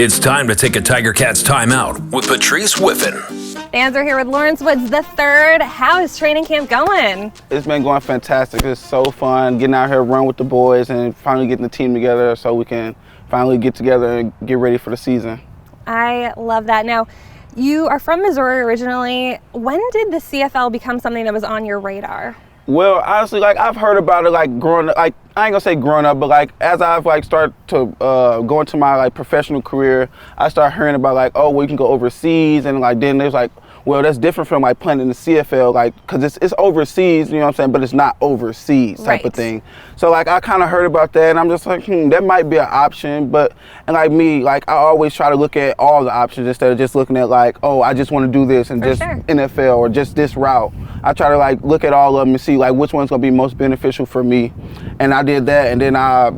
It's time to take a Tiger Cats timeout with Patrice Whiffen. Fans are here with Lawrence Woods III. How is training camp going? It's been going fantastic. It's so fun getting out here, run with the boys, and finally getting the team together so we can finally get together and get ready for the season. I love that. Now, you are from Missouri originally. When did the CFL become something that was on your radar? Well, honestly, like I've heard about it, like growing up. Like I ain't gonna say growing up, but like as I've like started to go into my like professional career, I started hearing about like, oh, well, you can go overseas, and like then there's like, well, that's different from like playing in the CFL, like because it's overseas, you know what I'm saying, but it's not overseas type of thing. So like I kind of heard about that, and I'm just like, that might be an option. But and like me, like I always try to look at all the options instead of just looking at like, oh, I just want to do this and just NFL or just this route. I try to like look at all of them and see like which one's gonna be most beneficial for me, and I did that, and then I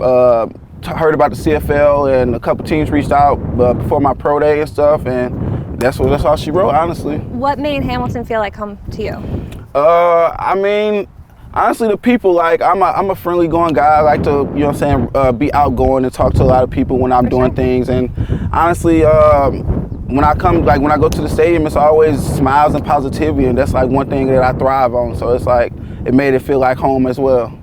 heard about the CFL, and a couple teams reached out before my pro day and stuff, and that's all she wrote, honestly. What made Hamilton feel like home to you? I mean, honestly, the people, like I'm a friendly going guy. I like to, you know what I'm saying, be outgoing and talk to a lot of people when I'm doing things, and honestly, when I go to the stadium, it's always smiles and positivity, and that's like one thing that I thrive on. So it's like, it made it feel like home as well.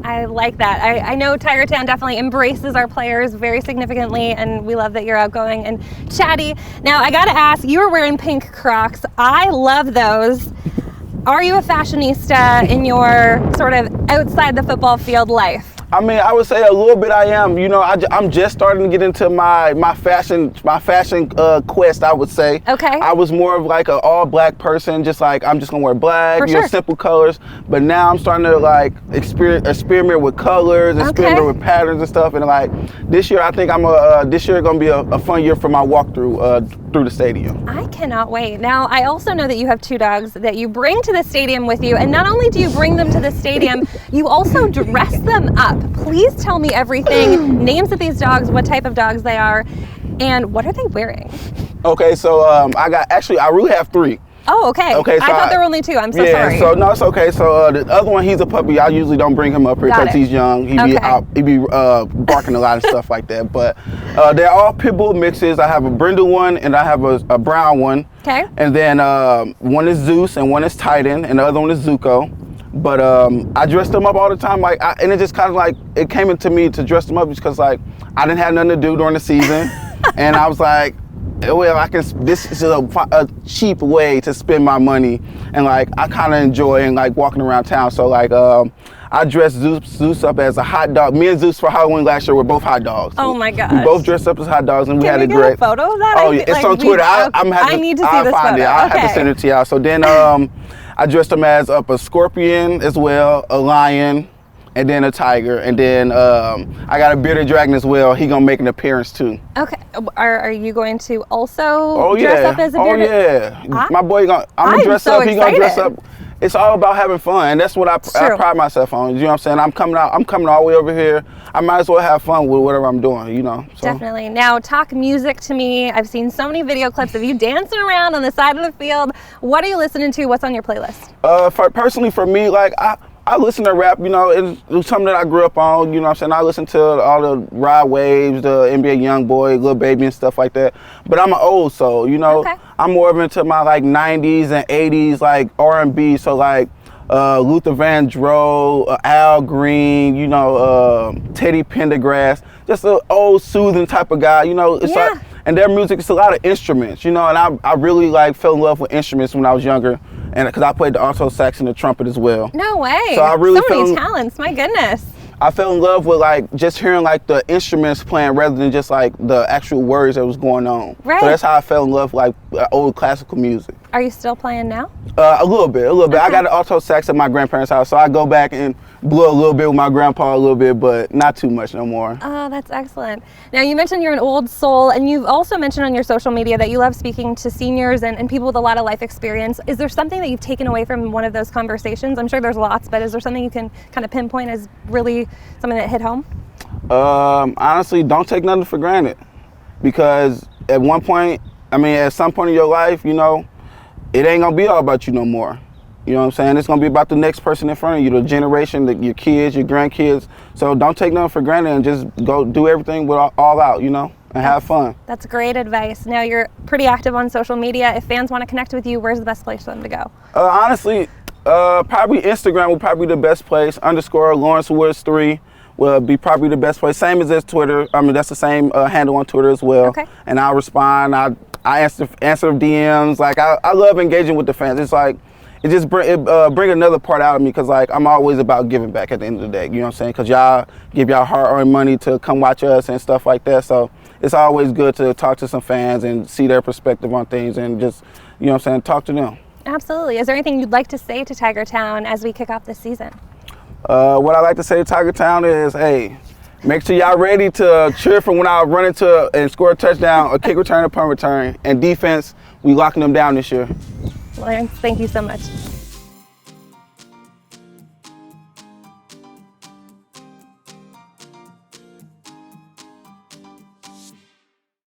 I like that. I know Tiger Town definitely embraces our players very significantly, and we love that you're outgoing and chatty. Now, I gotta ask, you were wearing pink Crocs. I love those. Are you a fashionista in your sort of outside the football field life? I mean, I would say a little bit I am. You know, I'm just starting to get into my fashion quest, I would say. Okay. I was more of like an all black person, just like I'm just gonna wear black, know, simple colors. But now I'm starting to like experiment with colors, experiment with patterns and stuff. And like this year, I think this year gonna be a fun year for my walkthrough through the stadium. I cannot wait. Now, I also know that you have two dogs that you bring to the stadium with you, and not only do you bring them to the stadium, you also dress them up. Please tell me everything, names of these dogs, what type of dogs they are, and what are they wearing? Okay, so I really have three. Oh, okay. So I thought there were only two. I'm so sorry. So no, it's okay. So the other one, he's a puppy. I usually don't bring him up here because he's young. He be barking a lot and stuff like that. But they're all pit bull mixes. I have a Brindle one and I have a brown one. Okay. And then one is Zeus and one is Titan and the other one is Zuko. But I dressed them up all the time, and it just kind of like it came into me to dress them up because like I didn't have nothing to do during the season, and I was like, well, this is a cheap way to spend my money, and like I kind of enjoy and like walking around town. So like I dressed Zeus up as a hot dog. Me and Zeus for Halloween last year were both hot dogs. Oh my God! We both dressed up as hot dogs, and we had a great. Can we get a photo of that? Oh yeah, it's on Twitter. I need to see this photo. I'll have to send it to y'all. So then I dressed him as a scorpion as well, a lion, and then a tiger, and then I got a bearded dragon as well. He gonna make an appearance too. Okay, are you going to also dress up as a bearded? Oh yeah, my boy I'm gonna dress up. He gonna dress up. It's all about having fun, and that's what I pride myself on. You know what I'm saying? I'm coming all the way over here. I might as well have fun with whatever I'm doing, you know. So. Definitely. Now, talk music to me. I've seen so many video clips of you dancing around on the side of the field. What are you listening to? What's on your playlist? Personally, for me, like I listen to rap, you know, it's something that I grew up on, you know what I'm saying? I listen to all the Ride Waves, the NBA Youngboy, Lil Baby and stuff like that. But I'm an old soul, you know? Okay. I'm more into my like 90s and 80s like R&B, so like Luther Vandross, Al Green, you know, Teddy Pendergrass, just an old soothing type of guy, you know? It's like, and their music, it's a lot of instruments, you know, and I really like fell in love with instruments when I was younger. And because I played the alto sax and the trumpet as well. No way. So I really so many talents, my goodness. I fell in love with like just hearing like the instruments playing rather than just like the actual words that was going on. Right. So that's how I fell in love with like old classical music. Are you still playing now? A little bit. Okay. I got an alto sax at my grandparents' house, so I go back and blow a little bit with my grandpa a little bit, but not too much no more. Oh, that's excellent. Now, you mentioned you're an old soul, and you've also mentioned on your social media that you love speaking to seniors and people with a lot of life experience. Is there something that you've taken away from one of those conversations? I'm sure there's lots, but is there something you can kind of pinpoint as really something that hit home? Honestly, don't take nothing for granted, because at some point in your life, you know, it ain't gonna be all about you no more. You know what I'm saying? It's gonna be about the next person in front of you, the generation, your kids, your grandkids. So don't take nothing for granted and just go do everything with all out, you know? and have fun. That's great advice. Now, you're pretty active on social media. If fans want to connect with you, where's the best place for them to go? Honestly, probably Instagram would probably be the best place. _Lawrence Woods 3 will be probably the best place. Same as this Twitter. I mean, that's the same handle on Twitter as well. Okay. And I'll respond. I answer DMs. Like I love engaging with the fans. It's like it just bring another part out of me, because like I'm always about giving back at the end of the day. You know what I'm saying? Because y'all give y'all hard-earned money to come watch us and stuff like that. So it's always good to talk to some fans and see their perspective on things and just, you know what I'm saying, talk to them. Absolutely. Is there anything you'd like to say to Tiger Town as we kick off this season? What I like to say to Tiger Town is, hey, make sure y'all ready to cheer for when I run into and score a touchdown, a kick return, a punt return, and defense. We locking them down this year. Lawrence, thank you so much.